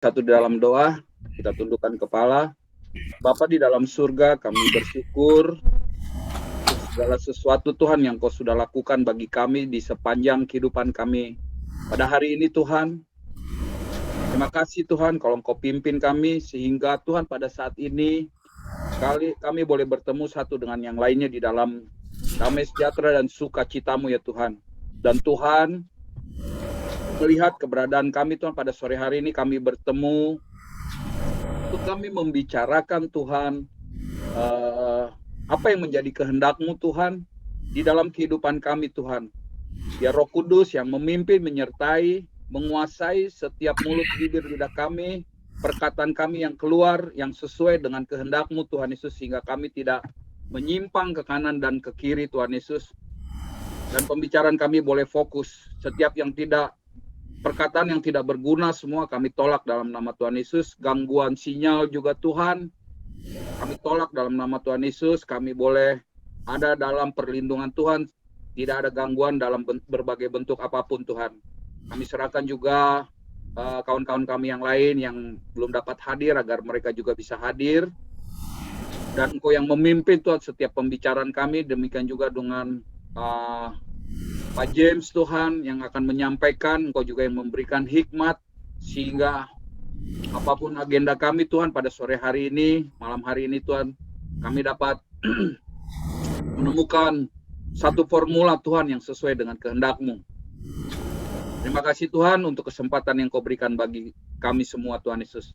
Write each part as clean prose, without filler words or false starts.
Satu di dalam doa, kita tundukkan kepala. Bapa di dalam surga, kami bersyukur untuk segala sesuatu Tuhan yang Kau sudah lakukan bagi kami di sepanjang kehidupan kami pada hari ini Tuhan. Terima kasih Tuhan kalau Engkau pimpin kami sehingga Tuhan pada saat ini kami boleh bertemu satu dengan yang lainnya di dalam damai sejahtera dan sukacitamu ya Tuhan. Dan Tuhan, melihat keberadaan kami Tuhan pada sore hari ini kami bertemu untuk kami membicarakan Tuhan apa yang menjadi kehendak-Mu Tuhan di dalam kehidupan kami Tuhan. Biar Roh Kudus yang memimpin, menyertai, menguasai setiap mulut, bibir, lidah kami, perkataan kami yang keluar yang sesuai dengan kehendak-Mu Tuhan Yesus, sehingga kami tidak menyimpang ke kanan dan ke kiri Tuhan Yesus. Dan pembicaraan kami boleh fokus. Setiap yang tidak, perkataan yang tidak berguna semua kami tolak dalam nama Tuhan Yesus. Gangguan sinyal juga Tuhan, kami tolak dalam nama Tuhan Yesus. Kami boleh ada dalam perlindungan Tuhan. Tidak ada gangguan dalam berbagai bentuk apapun Tuhan. Kami serahkan juga kawan-kawan kami yang lain yang belum dapat hadir agar mereka juga bisa hadir. Dan Engkau yang memimpin Tuhan setiap pembicaraan kami. Demikian juga dengan Pak James Tuhan yang akan menyampaikan. Engkau juga yang memberikan hikmat sehingga apapun agenda kami Tuhan pada sore hari ini, malam hari ini Tuhan, kami dapat menemukan satu formula Tuhan yang sesuai dengan kehendak-Mu. Terima kasih Tuhan untuk kesempatan yang Kau berikan bagi kami semua Tuhan Yesus.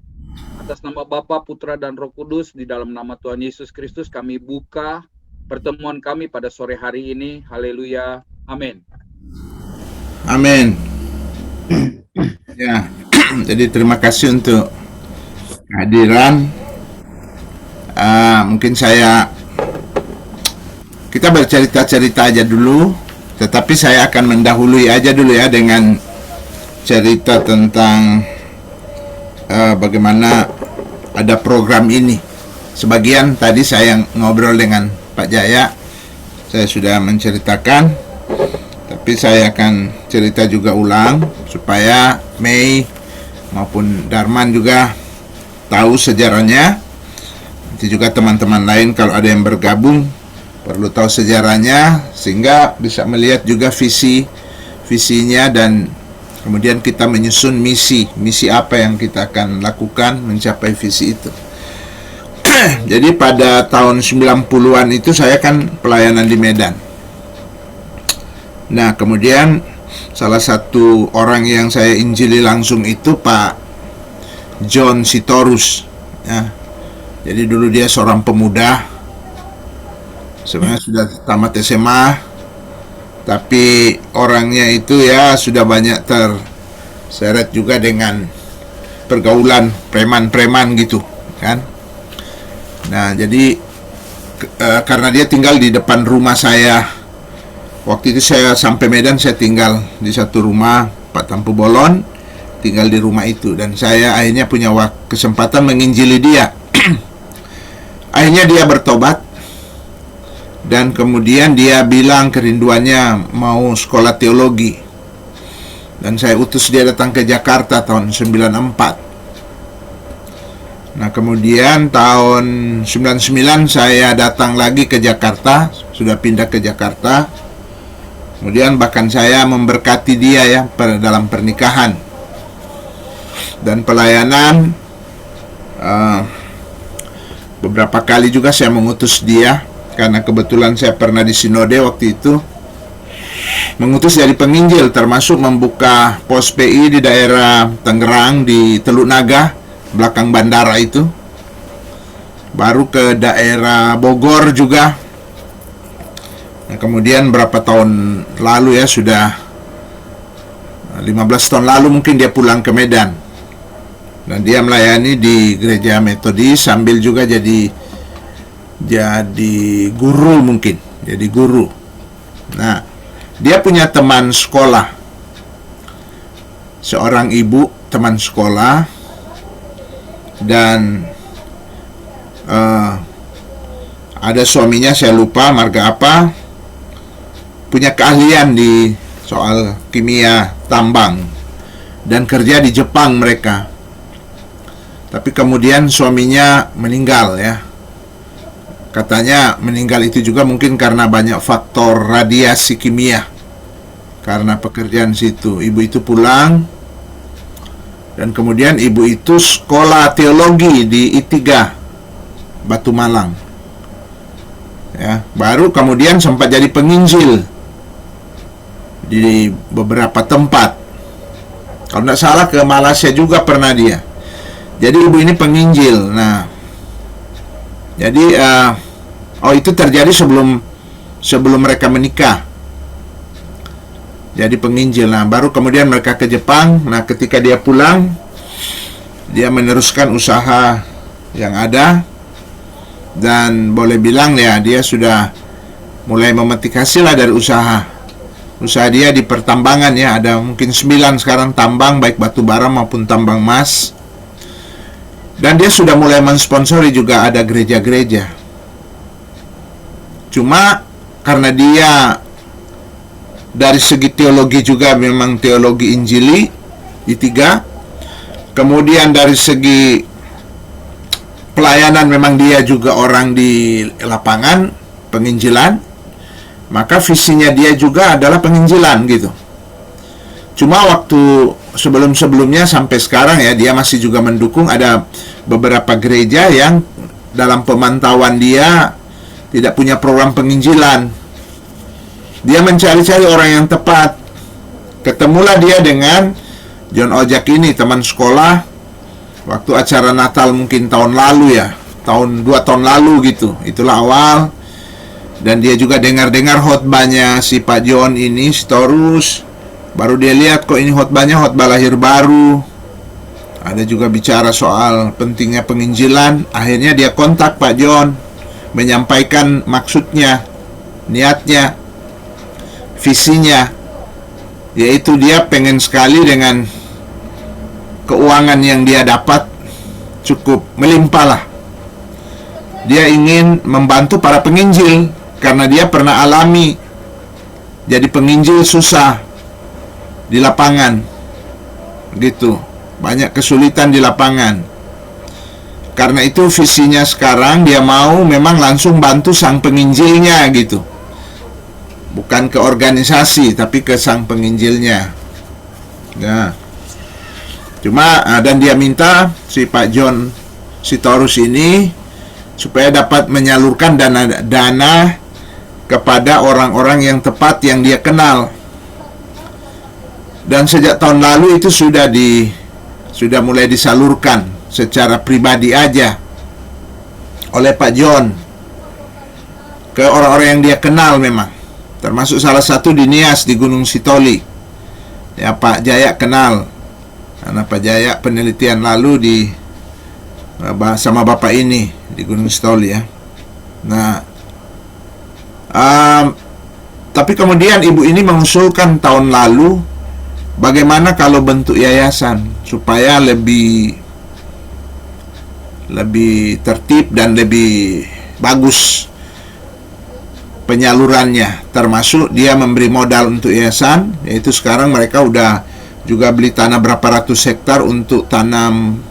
Atas nama Bapa, Putra, dan Roh Kudus, di dalam nama Tuhan Yesus Kristus kami buka pertemuan kami pada sore hari ini. Haleluya. Amin. Amin. Ya, jadi terima kasih untuk kehadiran. Mungkin kita bercerita-cerita aja dulu, tetapi saya akan mendahului aja dulu ya dengan cerita tentang bagaimana ada program ini. Sebagian tadi saya ngobrol dengan Pak Jaya, saya sudah menceritakan, tapi saya akan cerita juga ulang supaya Mei maupun Darman juga tahu sejarahnya. Nanti juga teman-teman lain kalau ada yang bergabung perlu tahu sejarahnya sehingga bisa melihat juga visinya, dan kemudian kita menyusun misi apa yang kita akan lakukan mencapai visi itu. Jadi pada tahun 90-an itu saya kan pelayanan di Medan. Nah, kemudian salah satu orang yang saya injili langsung itu Pak John Sitorus ya. Jadi dulu dia seorang pemuda, sebenarnya sudah tamat SMA, tapi orangnya itu ya sudah banyak terseret juga dengan pergaulan preman-preman gitu kan. Nah, jadi karena dia tinggal di depan rumah saya. Waktu itu saya sampai Medan, saya tinggal di satu rumah Pak Tampu Bolon, tinggal di rumah itu, dan saya akhirnya punya kesempatan menginjili dia. Akhirnya dia bertobat, dan kemudian dia bilang kerinduannya mau sekolah teologi, dan saya utus dia datang ke Jakarta tahun 94. Nah, kemudian tahun 99 saya datang lagi ke Jakarta, sudah pindah ke Jakarta. Kemudian bahkan saya memberkati dia ya dalam pernikahan dan pelayanan. Beberapa kali juga saya mengutus dia, karena kebetulan saya pernah di sinode waktu itu, mengutus dari penginjil, termasuk membuka pos PI di daerah Tangerang di Teluk Naga belakang bandara itu, baru ke daerah Bogor juga. Nah, kemudian berapa tahun lalu ya, sudah 15 tahun lalu mungkin dia pulang ke Medan, dan dia melayani di gereja Metodis sambil juga jadi guru, mungkin jadi guru. Nah, dia punya teman sekolah, seorang ibu teman sekolah, dan ada suaminya, saya lupa marga apa, punya keahlian di soal kimia tambang dan kerja di Jepang mereka. Tapi kemudian suaminya meninggal ya. Katanya meninggal itu juga mungkin karena banyak faktor radiasi kimia. Karena pekerjaan situ. Ibu itu pulang, dan kemudian ibu itu sekolah teologi di I3 Batu Malang. Ya, baru kemudian sempat jadi penginjil di beberapa tempat. Kalau tidak salah ke Malaysia juga pernah dia. Jadi ibu ini penginjil. Nah, jadi itu terjadi sebelum mereka menikah. Jadi penginjil. Nah, baru kemudian mereka ke Jepang. Nah, ketika dia pulang, dia meneruskan usaha yang ada, dan boleh bilang ya dia sudah mulai memetik hasil lah dari usaha dia di pertambangan ya. Ada mungkin 9 sekarang tambang, baik batu bara maupun tambang emas. Dan dia sudah mulai mensponsori juga ada gereja-gereja. Cuma karena dia dari segi teologi juga memang teologi Injili I3, kemudian dari segi pelayanan memang dia juga orang di lapangan penginjilan, maka visinya dia juga adalah penginjilan gitu. Cuma waktu sebelum-sebelumnya sampai sekarang ya, dia masih juga mendukung ada beberapa gereja yang dalam pemantauan dia tidak punya program penginjilan. Dia mencari-cari orang yang tepat. Ketemulah dia dengan John Ojak ini, teman sekolah, waktu acara Natal mungkin tahun lalu ya, 2 tahun lalu gitu. Itulah awal. Dan dia juga dengar-dengar khotbahnya si Pak John ini, Sitorus. Baru dia lihat kok ini khotbahnya khotbah lahir baru. Ada juga bicara soal pentingnya penginjilan. Akhirnya dia kontak Pak John, menyampaikan maksudnya, niatnya, visinya, yaitu dia pengen sekali dengan keuangan yang dia dapat cukup melimpah lah. Dia ingin membantu para penginjil karena dia pernah alami jadi penginjil susah di lapangan gitu, banyak kesulitan di lapangan. Karena itu visinya sekarang dia mau memang langsung bantu sang penginjilnya gitu, bukan ke organisasi tapi ke sang penginjilnya. Nah, cuma dan dia minta si Pak John Sitorus ini supaya dapat menyalurkan dana kepada orang-orang yang tepat yang dia kenal. Dan sejak tahun lalu itu sudah mulai disalurkan secara pribadi aja oleh Pak John ke orang-orang yang dia kenal memang. Termasuk salah satu di Nias di Gunung Sitoli. Ya, Pak Jaya kenal. Karena Pak Jaya penelitian lalu di sama Bapak ini di Gunung Sitoli ya. Nah, tapi kemudian ibu ini mengusulkan tahun lalu, bagaimana kalau bentuk yayasan supaya lebih tertib dan lebih bagus penyalurannya, termasuk dia memberi modal untuk yayasan, yaitu sekarang mereka udah juga beli tanah berapa ratus hektar untuk tanam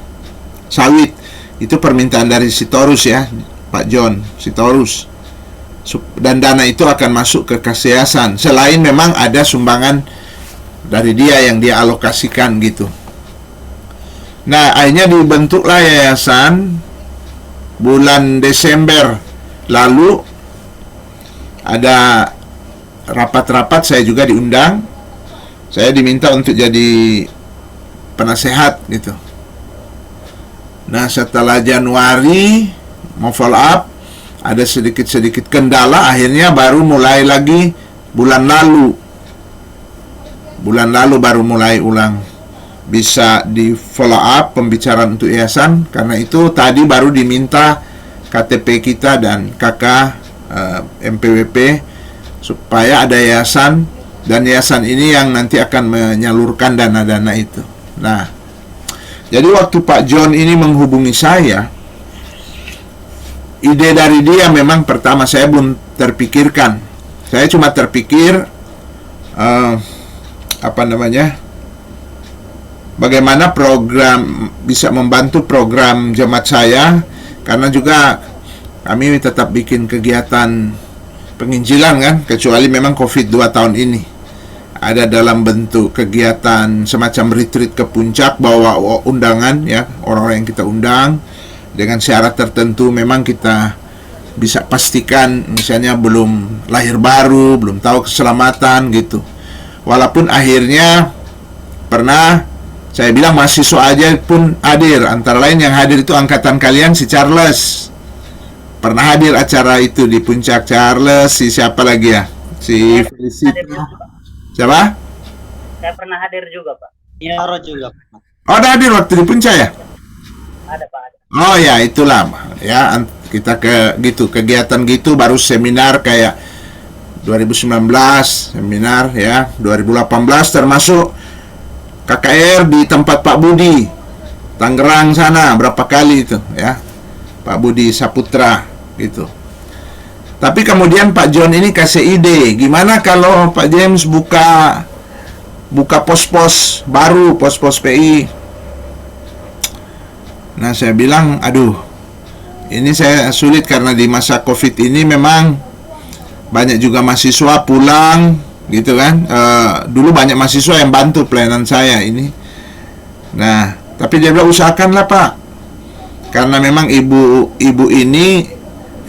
sawit. Itu permintaan dari Sitorus ya, Pak John Sitorus. Dan dana itu akan masuk ke kas yayasan. Selain memang ada sumbangan dari dia yang dia alokasikan gitu. Nah, akhirnya dibentuklah yayasan bulan Desember lalu. Ada rapat-rapat, saya juga diundang. Saya diminta untuk jadi penasehat gitu. Nah, setelah Januari mau follow up, ada sedikit-sedikit kendala, akhirnya baru mulai lagi bulan lalu baru mulai ulang, bisa di follow up pembicaraan untuk yayasan. Karena itu tadi baru diminta KTP kita dan KK MPWP supaya ada yayasan, dan yayasan ini yang nanti akan menyalurkan dana-dana itu. Nah, jadi waktu Pak John ini menghubungi saya, ide dari dia memang pertama saya belum terpikirkan. Saya cuma terpikir bagaimana program bisa membantu program jemaat saya, karena juga kami tetap bikin kegiatan penginjilan kan, kecuali memang COVID 2 tahun ini ada dalam bentuk kegiatan semacam retreat ke puncak, bawa undangan ya, orang-orang yang kita undang dengan syarat tertentu. Memang kita bisa pastikan misalnya belum lahir baru, belum tahu keselamatan gitu. Walaupun akhirnya pernah saya bilang mahasiswa aja pun hadir. Antara lain yang hadir itu angkatan kalian, si Charles pernah hadir acara itu di puncak. Charles, si siapa lagi ya, si Felicita, siapa? Saya pernah hadir juga, Pak. Yaro juga. Oh, ada hadir waktu di puncak ya? Ada, Pak. Ada. Oh ya, itulah ya, kita ke gitu, kegiatan gitu, baru seminar kayak 2019 seminar ya, 2018 termasuk KKR di tempat Pak Budi Tangerang sana berapa kali itu ya, Pak Budi Saputra gitu. Tapi kemudian Pak John ini kasih ide, gimana kalau Pak James buka pos-pos baru, pos-pos PI. Nah, saya bilang, aduh, ini saya sulit karena di masa COVID ini memang banyak juga mahasiswa pulang gitu kan. Dulu banyak mahasiswa yang bantu pelayanan saya ini. Nah, tapi dia bilang usahakanlah Pak, karena memang ibu ini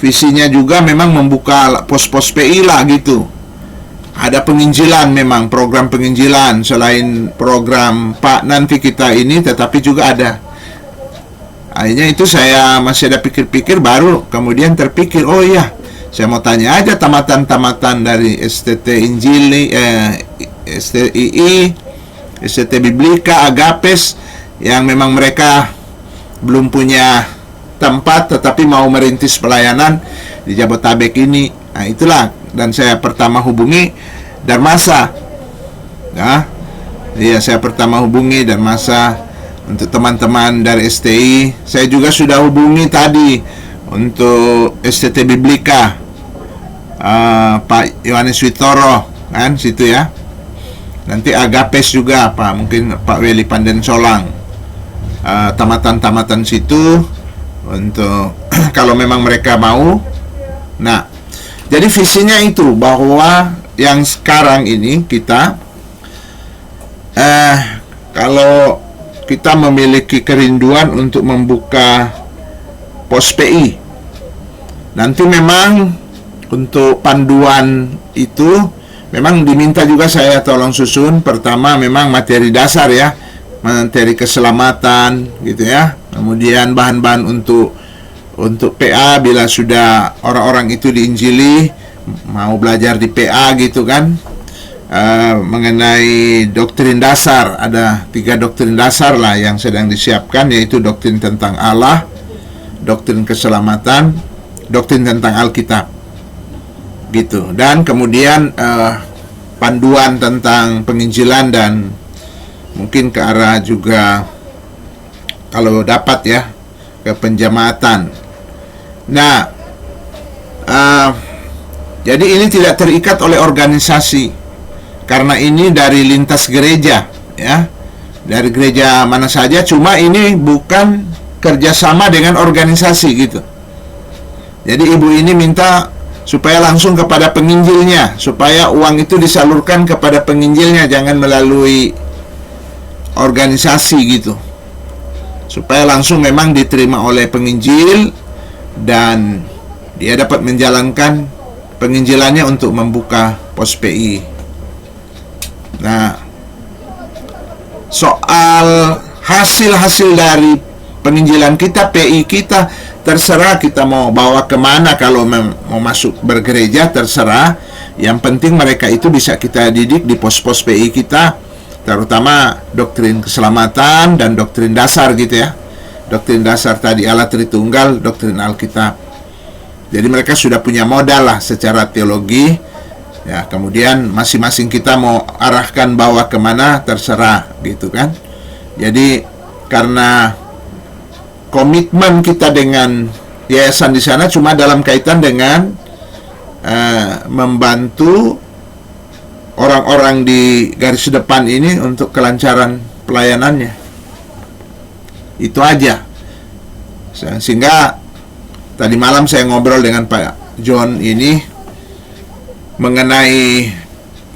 visinya juga memang membuka pos-pos PI lah gitu. Ada penginjilan, memang program penginjilan selain program Pak nanti kita ini, tetapi juga ada. Akhirnya itu saya masih ada pikir-pikir, baru kemudian terpikir, oh iya, saya mau tanya aja tamatan-tamatan dari STT Injili, STII, STT Biblika, Agapes, yang memang mereka belum punya tempat tetapi mau merintis pelayanan di Jabotabek ini. Nah, itulah, dan saya pertama hubungi Darmasa. Ya, iya, saya pertama hubungi Darmasa. Untuk teman-teman dari STI, saya juga sudah hubungi tadi untuk STT Biblika, Pak Yohanes Witoro kan situ ya. Nanti Agapes juga mungkin Pak Weli Panden Solang, tamatan-tamatan situ untuk kalau memang mereka mau. Nah, jadi visinya itu bahwa yang sekarang ini kita kalau kita memiliki kerinduan untuk membuka pos PI, nanti memang untuk panduan itu memang diminta juga saya tolong susun. Pertama memang materi dasar ya, materi keselamatan gitu ya, kemudian bahan-bahan untuk PA bila sudah orang-orang itu diinjili, mau belajar di PA gitu kan. Mengenai doktrin dasar, ada 3 doktrin dasar lah yang sedang disiapkan, yaitu doktrin tentang Allah, doktrin keselamatan, doktrin tentang Alkitab gitu. Dan kemudian panduan tentang penginjilan dan mungkin ke arah juga kalau dapat ya ke penjamaatan. Nah, jadi ini tidak terikat oleh organisasi, karena ini dari lintas gereja ya, dari gereja mana saja. Cuma ini bukan kerjasama dengan organisasi gitu. Jadi ibu ini minta supaya langsung kepada penginjilnya, supaya uang itu disalurkan kepada penginjilnya, jangan melalui organisasi gitu, supaya langsung memang diterima oleh penginjil dan dia dapat menjalankan penginjilannya untuk membuka pos PI. Nah, soal hasil-hasil dari penginjilan kita, PI kita, terserah kita mau bawa kemana. Kalau mau masuk bergereja, terserah. Yang penting mereka itu bisa kita didik di pos-pos PI kita, terutama doktrin keselamatan dan doktrin dasar gitu ya. Doktrin dasar tadi Allah Tritunggal, doktrin Alkitab. Jadi mereka sudah punya modal lah secara teologi. Ya, kemudian masing-masing kita mau arahkan bawa kemana, terserah gitu kan. Jadi karena komitmen kita dengan yayasan di sana cuma dalam kaitan dengan membantu orang-orang di garis depan ini untuk kelancaran pelayanannya. Itu aja. Sehingga tadi malam saya ngobrol dengan Pak John ini mengenai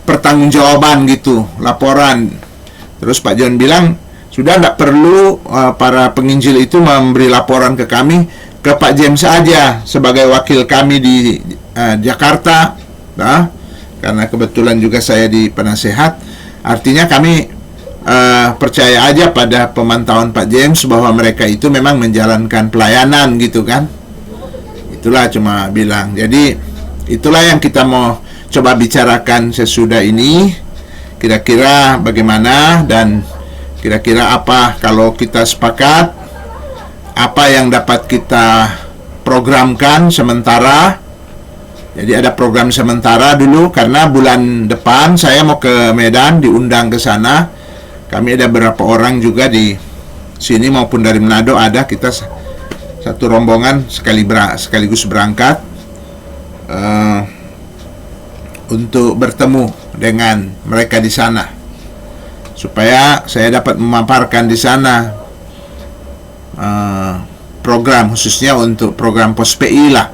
pertanggungjawaban gitu, laporan. Terus Pak John bilang, sudah tidak perlu para penginjil itu memberi laporan ke kami, ke Pak James aja sebagai wakil kami di Jakarta, karena kebetulan juga saya di penasehat. Artinya kami percaya aja pada pemantauan Pak James bahwa mereka itu memang menjalankan pelayanan gitu kan. Itulah cuma bilang. Jadi itulah yang kita mau coba bicarakan sesudah ini. Kira-kira bagaimana dan kira-kira apa kalau kita sepakat, apa yang dapat kita programkan sementara. Jadi ada program sementara dulu karena bulan depan saya mau ke Medan, diundang ke sana. Kami ada beberapa orang juga di sini maupun dari Manado ada, kita satu rombongan sekaligus berangkat untuk bertemu dengan mereka di sana, supaya saya dapat memaparkan di sana program khususnya untuk program pos PI lah,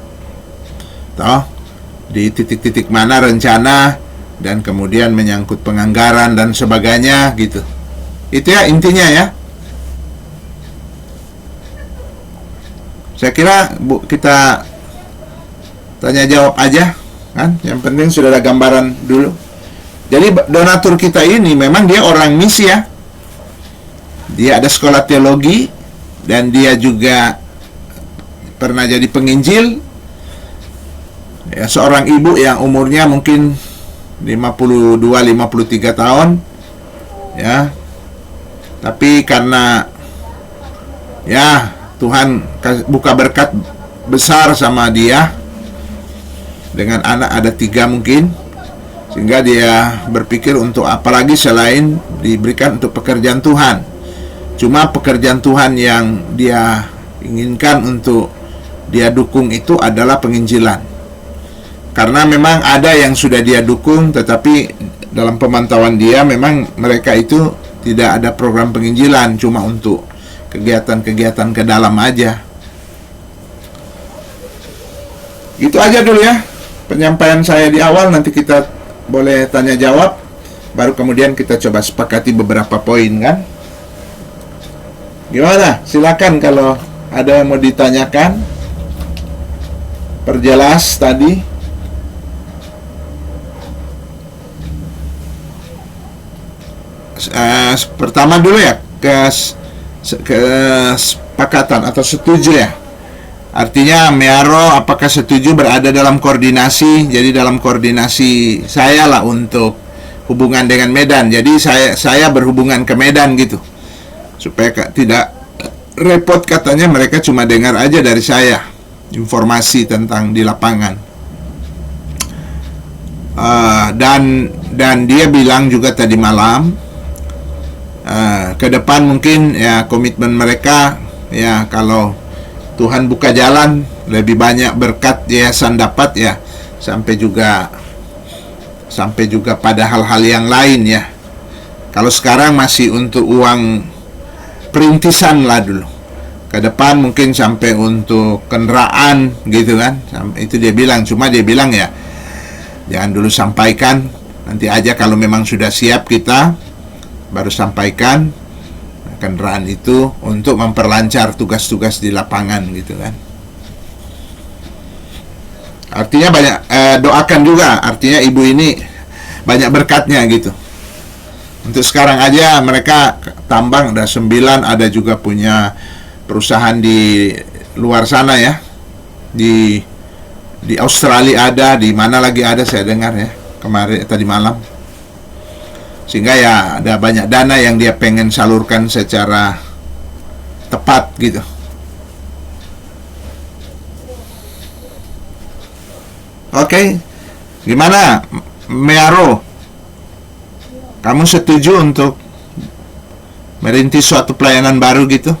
di titik-titik mana rencana dan kemudian menyangkut penganggaran dan sebagainya gitu. Itu ya intinya ya. Saya kira kita tanya jawab aja kan, yang penting sudah ada gambaran dulu. Jadi donatur kita ini memang dia orang misi ya. Dia ada sekolah teologi dan dia juga pernah jadi penginjil. Ya, seorang ibu yang umurnya mungkin 52-53 tahun ya. Tapi karena ya Tuhan buka berkat besar sama dia, dengan anak ada 3 mungkin, sehingga dia berpikir untuk apalagi selain diberikan untuk pekerjaan Tuhan. Cuma pekerjaan Tuhan yang dia inginkan untuk dia dukung itu adalah penginjilan. Karena memang ada yang sudah dia dukung, tetapi dalam pemantauan dia memang mereka itu tidak ada program penginjilan, cuma untuk kegiatan-kegiatan ke dalam aja. Itu aja dulu ya penyampaian saya di awal. Nanti kita boleh tanya jawab, baru kemudian kita coba sepakati beberapa poin kan. Gimana? Silakan kalau ada yang mau ditanyakan, perjelas tadi. Pertama dulu ya, kesepakatan atau setuju ya. Artinya Mearo apakah setuju berada dalam koordinasi? Jadi dalam koordinasi saya lah untuk hubungan dengan Medan. Jadi saya berhubungan ke Medan gitu, supaya tidak repot. Katanya mereka cuma dengar aja dari saya informasi tentang di lapangan. Dan dia bilang juga tadi malam, ke depan mungkin ya komitmen mereka ya, kalau Tuhan buka jalan, lebih banyak berkat yayasan dapat ya, sampai juga pada hal-hal yang lain ya. Kalau sekarang masih untuk uang perintisan lah dulu. Ke depan mungkin sampai untuk kendaraan gitu kan. Itu dia bilang, cuma dia bilang ya, jangan dulu sampaikan, nanti aja kalau memang sudah siap kita baru sampaikan kendaraan itu untuk memperlancar tugas-tugas di lapangan gitu kan. Artinya banyak doakan juga, artinya ibu ini banyak berkatnya gitu. Untuk sekarang aja mereka tambang ada 9, ada juga punya perusahaan di luar sana ya, di Australia ada, di mana lagi ada saya dengar ya kemarin tadi malam. Sehingga ya ada banyak dana yang dia pengen salurkan secara tepat gitu. Oke, gimana Mearo? Kamu setuju untuk merintis suatu pelayanan baru gitu?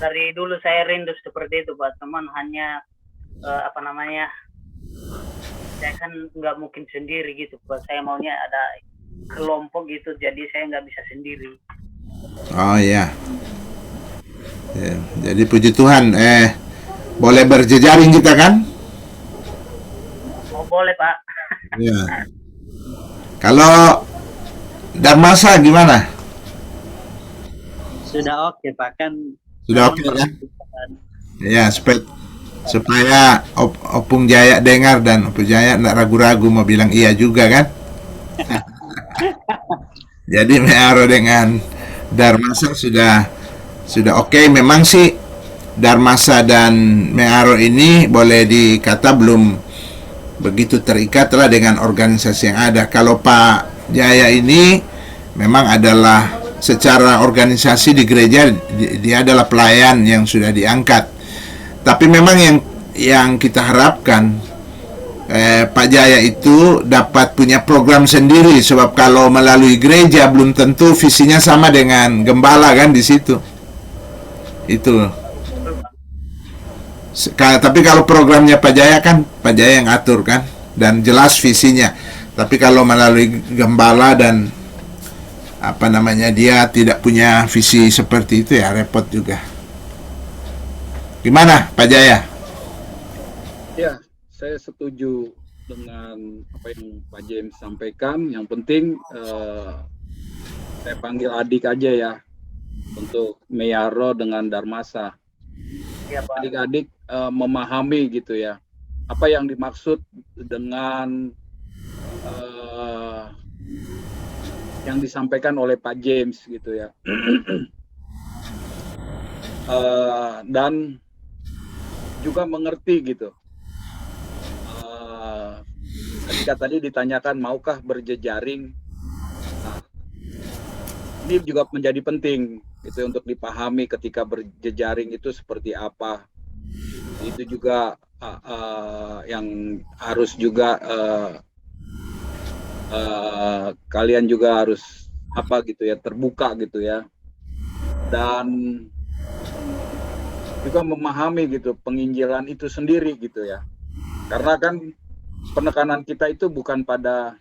Dari dulu saya rindu seperti itu Pak, teman hanya saya kan nggak mungkin sendiri gitu Pak. Saya maunya ada kelompok gitu, jadi saya nggak bisa sendiri. Oh ya. Ya, jadi puji Tuhan, boleh berjejaring kita kan? Oh boleh Pak. Ya. Kalau Darmasa gimana? Sudah oke Pak, kan Sudah oke kan? Ya, supaya Opung Jaya dengar dan Opung Jaya nggak ragu-ragu mau bilang iya juga kan? Jadi Mearo dengan Darmasa sudah oke. Memang sih Darmasa dan Mearo ini boleh dikata belum begitu terikat lah dengan organisasi yang ada. Kalau Pak Jaya ini memang adalah secara organisasi di gereja dia adalah pelayan yang sudah diangkat. Tapi memang yang kita harapkan Pak Jaya itu dapat punya program sendiri, sebab kalau melalui gereja belum tentu visinya sama dengan gembala kan di situ. Itu. Tapi kalau programnya Pak Jaya kan Pak Jaya yang atur kan dan jelas visinya. Tapi kalau melalui gembala dan apa namanya dia tidak punya visi seperti itu ya repot juga. Gimana Pak Jaya? Ya, saya setuju dengan apa yang Pak James sampaikan. Yang penting saya panggil adik aja ya untuk Mearo dengan Darmasa. Ya Pak. Adik-adik memahami gitu ya apa yang dimaksud dengan yang disampaikan oleh Pak James gitu ya. Dan juga mengerti gitu. Ketika tadi ditanyakan maukah berjejaring, nah, ini juga menjadi penting itu untuk dipahami ketika berjejaring itu seperti apa. Itu juga yang harus juga kalian juga harus apa gitu ya, terbuka gitu ya, dan juga memahami gitu penginjilan itu sendiri gitu ya, karena kan penekanan kita itu bukan pada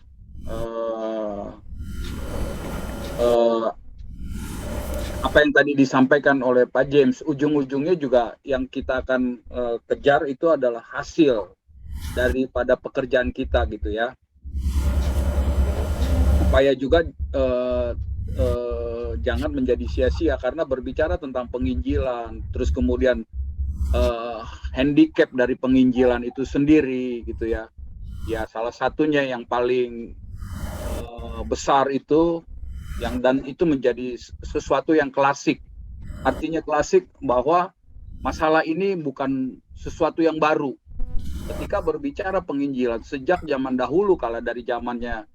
apa yang tadi disampaikan oleh Pak James, ujung-ujungnya juga yang kita akan kejar itu adalah hasil daripada pekerjaan kita gitu ya, supaya juga jangan menjadi sia-sia karena berbicara tentang penginjilan, terus kemudian handicap dari penginjilan itu sendiri gitu ya. Ya salah satunya yang paling besar itu dan itu menjadi sesuatu yang klasik. Artinya klasik bahwa masalah ini bukan sesuatu yang baru. Ketika berbicara penginjilan sejak zaman dahulu, kala dari zamannya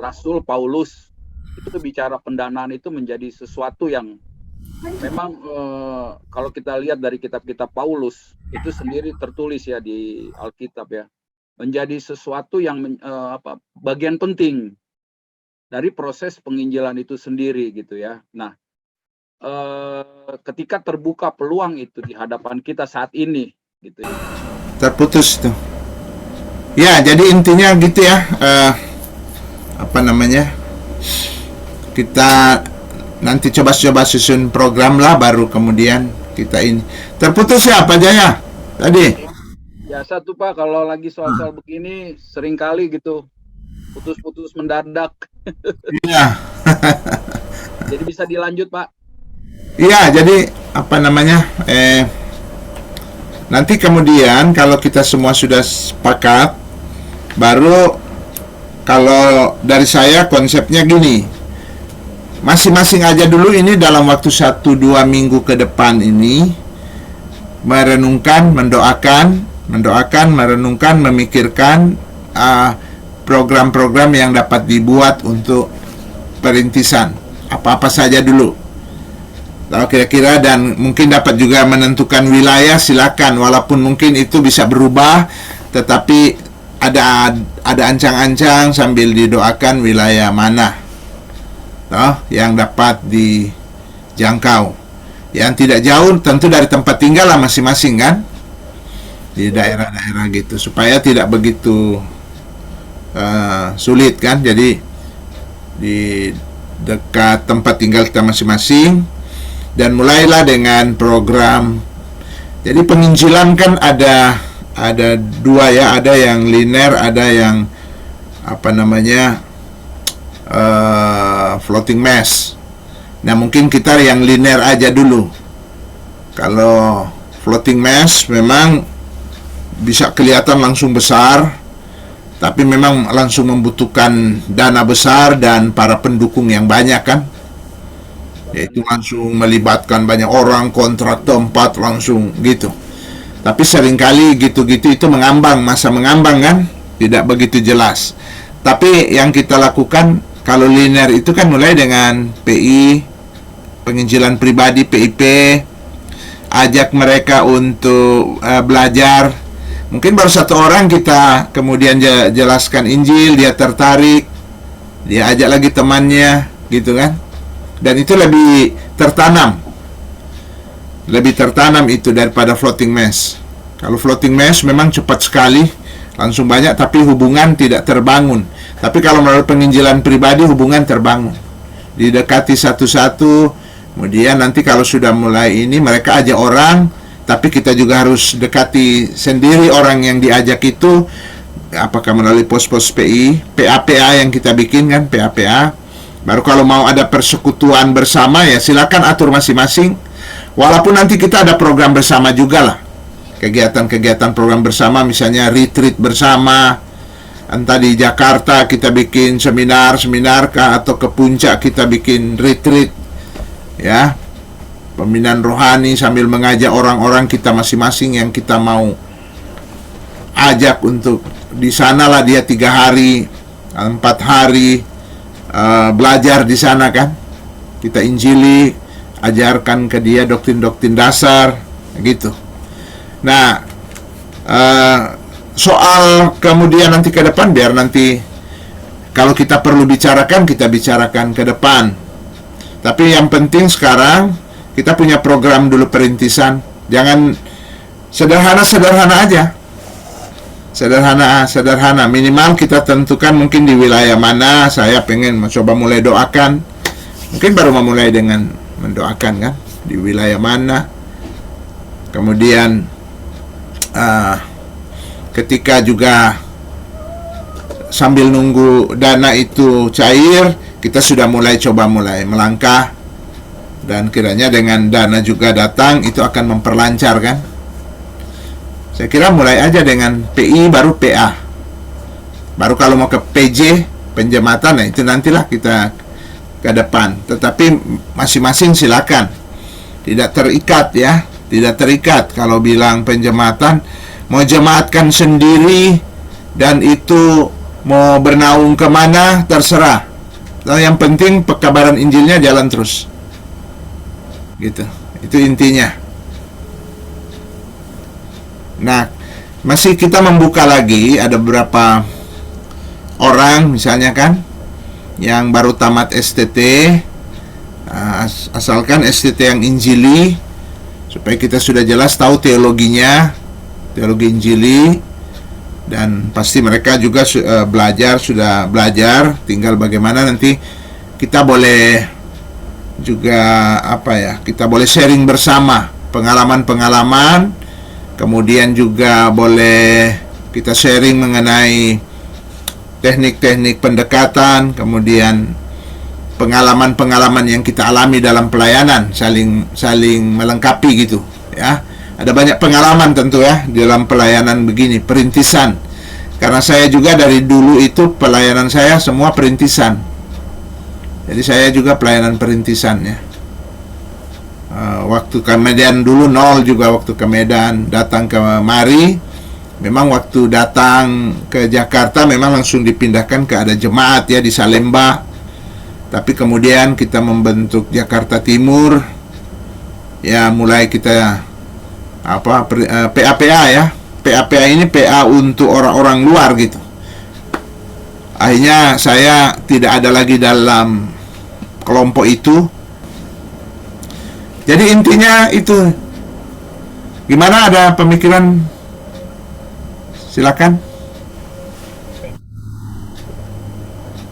Rasul Paulus, itu bicara pendanaan itu menjadi sesuatu yang memang kalau kita lihat dari kitab-kitab Paulus itu sendiri tertulis ya di Alkitab ya, menjadi sesuatu yang bagian penting dari proses penginjilan itu sendiri gitu ya. Nah, ketika terbuka peluang itu di hadapan kita saat ini gitu ya. Terputus tuh. Ya, jadi intinya gitu ya. Apa namanya? Kita nanti coba susun program lah, baru kemudian kita ini. Terputus ya Pak Jaya tadi. Ya satu Pak, kalau lagi soal-soal begini seringkali gitu putus-putus mendadak. Iya. Jadi bisa dilanjut Pak. Iya, jadi apa namanya? Nanti kemudian kalau kita semua sudah sepakat, baru kalau dari saya konsepnya gini, masing-masing aja dulu ini dalam waktu 1-2 minggu ke depan ini merenungkan, mendoakan, merenungkan, memikirkan program-program yang dapat dibuat untuk perintisan apa-apa saja dulu. Kalau kira-kira dan mungkin dapat juga menentukan wilayah, silakan, walaupun mungkin itu bisa berubah, tetapi ada ancang-ancang sambil didoakan wilayah mana yang dapat dijangkau. Yang tidak jauh tentu dari tempat tinggal lah masing-masing kan, di daerah-daerah gitu, supaya tidak begitu sulit kan. Jadi di dekat tempat tinggal kita masing-masing, dan mulailah dengan program. Jadi penginjilan kan ada dua ya, ada yang linear, ada yang floating mass. Nah, mungkin kita yang linear aja dulu. Kalau floating mass memang bisa kelihatan langsung besar, tapi memang langsung membutuhkan dana besar dan para pendukung yang banyak kan. Yaitu langsung melibatkan banyak orang, kontrak tempat langsung gitu. Tapi seringkali gitu-gitu itu masa mengambang kan, tidak begitu jelas. Tapi yang kita lakukan kalau linear itu kan mulai dengan PI, penginjilan pribadi, PIP, ajak mereka untuk belajar. Mungkin baru satu orang kita kemudian jelaskan Injil, dia tertarik, dia ajak lagi temannya, gitu kan? Dan itu lebih tertanam itu daripada floating mass. Kalau floating mass memang cepat sekali, langsung banyak, tapi hubungan tidak terbangun. Tapi kalau melalui penginjilan pribadi, hubungan terbangun, didekati satu-satu. Kemudian nanti kalau sudah mulai ini, mereka ajak orang, tapi kita juga harus dekati sendiri orang yang diajak itu, apakah melalui pos-pos PI, PA yang kita bikin kan, PA. Baru kalau mau ada persekutuan bersama ya silakan atur masing-masing. Walaupun nanti kita ada program bersama juga lah, kegiatan-kegiatan program bersama, misalnya retreat bersama, entah di Jakarta kita bikin seminar atau ke puncak kita bikin retreat ya, pembinaan rohani sambil mengajak orang-orang kita masing-masing yang kita mau ajak untuk di sanalah dia 3 hari 4 hari belajar di sana kan, kita injili, ajarkan ke dia doktrin-doktrin dasar gitu. Nah, soal kemudian nanti ke depan, biar nanti kalau kita perlu bicarakan, kita bicarakan ke depan. Tapi yang penting sekarang kita punya program dulu perintisan. Jangan sederhana aja. Sederhana. Minimal kita tentukan mungkin di wilayah mana saya pengen mencoba mulai doakan. Mungkin baru memulai dengan mendoakan kan, di wilayah mana. Kemudian ketika juga sambil nunggu dana itu cair, kita sudah mulai melangkah, dan kiranya dengan dana juga datang itu akan memperlancar kan. Saya kira mulai aja dengan PI baru PA, baru kalau mau ke PJ penjematan, nah itu nantilah kita ke depan. Tetapi masing-masing silakan, tidak terikat ya, tidak terikat. Kalau bilang penjematan, mau jemaatkan sendiri dan itu mau bernaung kemana terserah. Nah, yang penting pekabaran Injilnya jalan terus, gitu. Itu intinya. Nah, masih kita membuka lagi, ada beberapa orang misalnya kan yang baru tamat STT, asalkan STT yang Injili, supaya kita sudah jelas tahu teologinya, teologi Injili, dan pasti mereka juga sudah belajar, tinggal bagaimana nanti kita boleh juga kita boleh sharing bersama pengalaman-pengalaman. Kemudian juga boleh kita sharing mengenai teknik-teknik pendekatan, kemudian pengalaman-pengalaman yang kita alami dalam pelayanan, saling melengkapi gitu ya. Ada banyak pengalaman tentu ya dalam pelayanan begini, perintisan. Karena saya juga dari dulu itu pelayanan saya semua perintisan. Jadi saya juga pelayanan perintisan ya. Waktu ke Medan dulu nol juga, waktu ke Medan datang ke Mari, memang waktu datang ke Jakarta memang langsung dipindahkan ke ada jemaat ya di Salemba. Tapi kemudian kita membentuk Jakarta Timur ya, mulai kita PA ya. PA ini PA untuk orang-orang luar gitu. Akhirnya saya tidak ada lagi dalam kelompok itu. Jadi intinya itu. Gimana, ada pemikiran? Silakan.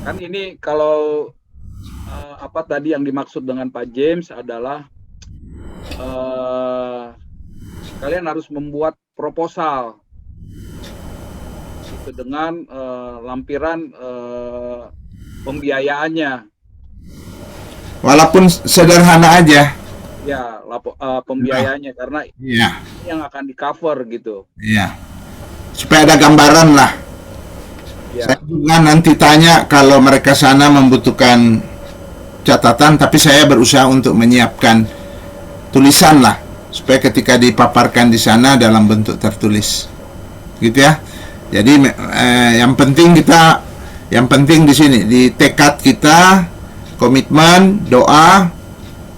Kan kan ini kalau apa tadi yang dimaksud dengan Pak James adalah kalian harus membuat proposal itu dengan lampiran pembiayaannya. Walaupun sederhana aja. Ya, pembiayaannya karena Iya. ini yang akan di cover gitu. Iya. Supaya ada gambaran lah. Ya. Saya juga nanti tanya kalau mereka sana membutuhkan catatan, tapi saya berusaha untuk menyiapkan tulisan lah, supaya ketika dipaparkan di sana dalam bentuk tertulis, gitu ya. Jadi yang penting di sini di tekad kita, komitmen, doa,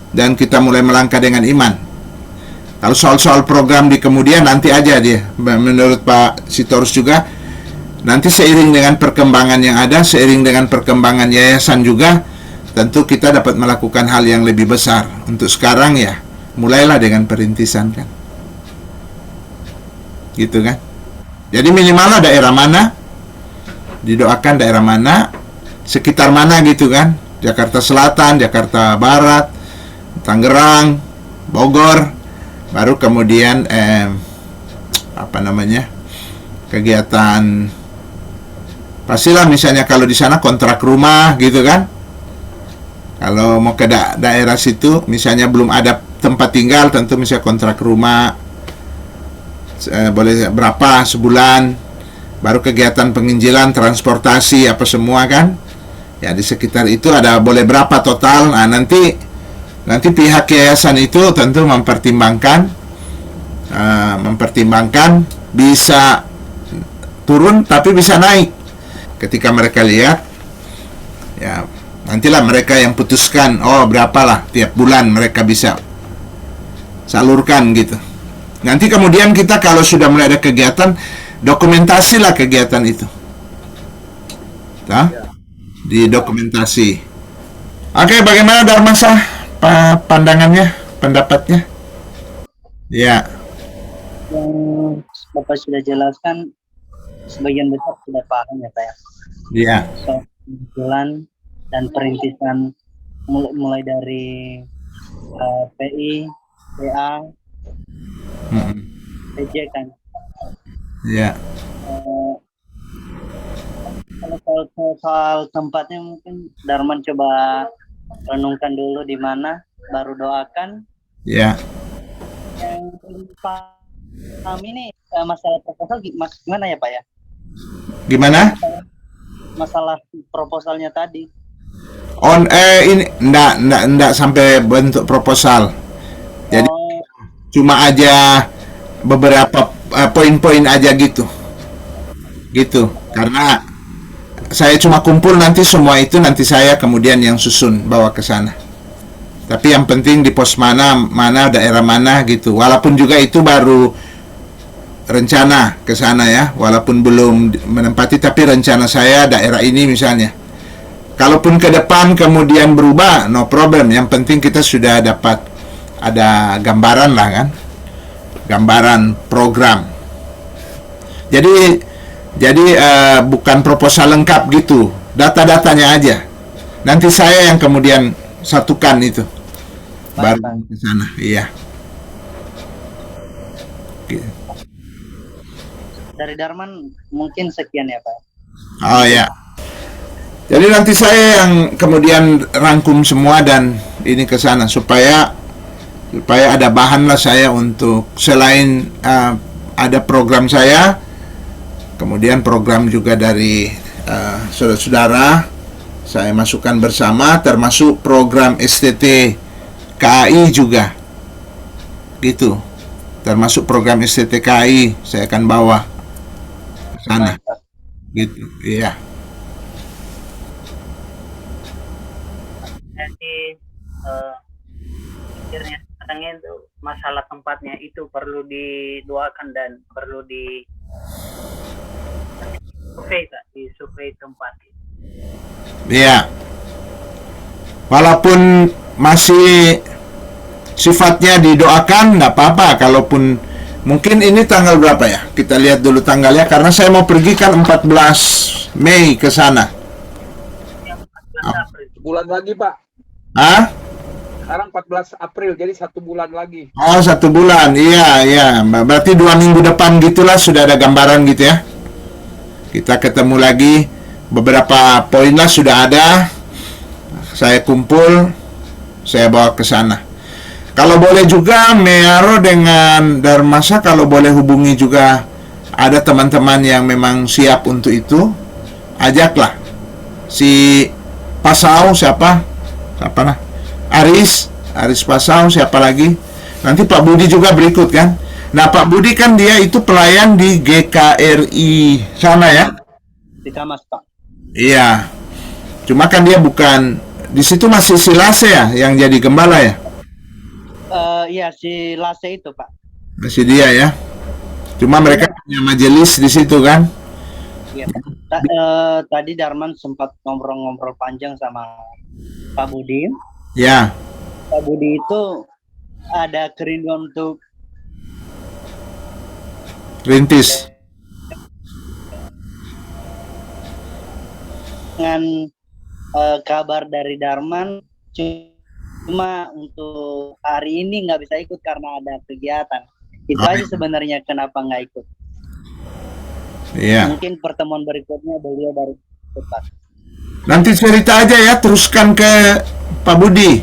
dan kita mulai melangkah dengan iman. Kalau soal-soal program di kemudian nanti aja dia, menurut Pak Sitorus juga, nanti seiring dengan perkembangan yang ada, seiring dengan perkembangan yayasan juga, tentu kita dapat melakukan hal yang lebih besar. Untuk sekarang ya, mulailah dengan perintisan kan. Gitu kan. Jadi minimal daerah mana, didoakan daerah mana, sekitar mana gitu kan. Jakarta Selatan, Jakarta Barat, Tangerang, Bogor, baru kemudian kegiatan pastilah misalnya kalau di sana kontrak rumah gitu kan. Kalau mau ke daerah situ misalnya belum ada tempat tinggal, tentu misalnya kontrak rumah boleh berapa sebulan, baru kegiatan penginjilan, transportasi apa semua kan. Ya di sekitar itu ada boleh berapa total. Nah, nanti pihak yayasan itu tentu mempertimbangkan bisa turun tapi bisa naik. Ketika mereka lihat, ya nantilah mereka yang putuskan, oh berapalah tiap bulan mereka bisa salurkan gitu. Nanti kemudian kita kalau sudah mulai ada kegiatan, dokumentasilah kegiatan itu. Nah, didokumentasi. Oke, bagaimana Darmasa pandangannya, pendapatnya? Ya. Yang Bapak sudah jelaskan, sebagian besar sudah paham ya Pak ya. Iya. Soal penjualan dan perintisan mulai dari PI, PA, PJ kan. Iya. Kalau soal tempatnya mungkin Darman coba renungkan dulu di mana, baru doakan. Iya. Yang kami ini masalah proposal gimana ya Pak ya? Gimana? Masalah proposalnya tadi. Ini enggak sampai bentuk proposal. Jadi cuma aja beberapa poin-poin aja gitu. Karena saya cuma kumpul nanti semua itu, nanti saya kemudian yang susun bawa ke sana. Tapi yang penting di pos mana daerah mana gitu. Walaupun juga itu baru rencana ke sana ya, walaupun belum menempati, tapi rencana saya daerah ini misalnya. Kalaupun ke depan kemudian berubah, no problem. Yang penting kita sudah dapat ada gambaran lah kan, gambaran program. Jadi bukan proposal lengkap gitu, data-datanya aja. Nanti saya yang kemudian satukan itu, baru ke sana. Iya. Dari Darman mungkin sekian ya Pak. Oh ya. Jadi nanti saya yang kemudian rangkum semua dan ini ke sana supaya ada bahan lah saya untuk selain ada program saya, kemudian program juga dari saudara-saudara saya masukkan bersama, termasuk program STT KAI juga, gitu. Termasuk program STT KAI saya akan bawa ke sana, gitu. Iya. Jadi akhirnya sekarang itu masalah tempatnya itu perlu didoakan dan perlu di survei tempat. Iya. Walaupun masih sifatnya didoakan, nggak apa-apa. Kalaupun mungkin ini tanggal berapa ya? Kita lihat dulu tanggalnya karena saya mau pergi kan 14 Mei ke sana. Ya, bulan lagi, Pak. Ah? Sekarang 14 April, jadi 1 bulan lagi. Oh, 1 bulan. Iya, iya. Berarti 2 minggu depan gitulah sudah ada gambaran gitu ya. Kita ketemu lagi. Beberapa poin lah sudah ada. Saya kumpul, saya bawa ke sana. Kalau boleh juga Mearo dengan Darmasa, kalau boleh hubungi juga ada teman-teman yang memang siap untuk itu, ajaklah. Si Pasau siapa? Siapa nah? Aris Pasau, siapa lagi? Nanti Pak Budi juga berikut kan? Nah, Pak Budi kan dia itu pelayan di GKRI sana ya? Di Kamas, Pak. Iya. Cuma kan dia bukan di situ, masih si Lase ya yang jadi gembala ya? Iya, si Lase itu, Pak. Masih dia ya. Cuma mereka punya majelis di situ kan? Iya. Tadi Darman sempat ngobrol-ngobrol panjang sama Pak Budi. Ya. Pak Budi itu ada kerinduan untuk Rintis. dengan kabar dari Darman, cuma untuk hari ini nggak bisa ikut karena ada kegiatan. Itu aja sebenarnya kenapa nggak ikut. Iya. Mungkin pertemuan berikutnya beliau baru ikut, Pak. Nanti cerita aja ya, teruskan ke Pak Budi.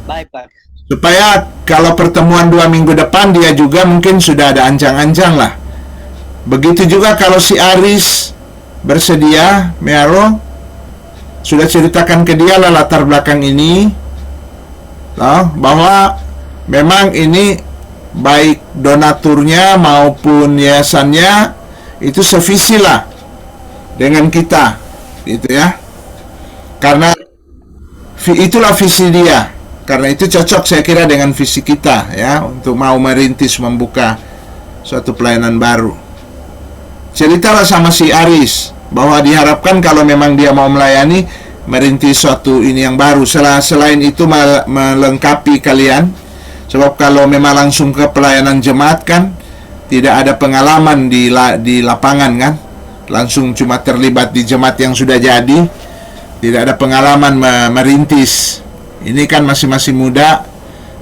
Baik, Pak. Supaya kalau pertemuan 2 minggu depan dia juga mungkin sudah ada ancang-ancang lah. Begitu juga kalau si Aris bersedia, Mearo sudah ceritakan ke dia lah latar belakang ini, bahwa memang ini baik donaturnya maupun yayasannya itu sevisi lah dengan kita, gitu ya. Karena itulah visi dia. Karena itu cocok saya kira dengan visi kita ya, untuk mau merintis membuka suatu pelayanan baru. Ceritalah sama si Aris bahwa diharapkan kalau memang dia mau melayani, merintis suatu ini yang baru. Selain itu melengkapi kalian. Sebab kalau memang langsung ke pelayanan jemaat kan tidak ada pengalaman di lapangan kan. Langsung cuma terlibat di jemaat yang sudah jadi, tidak ada pengalaman merintis. Ini kan masih muda,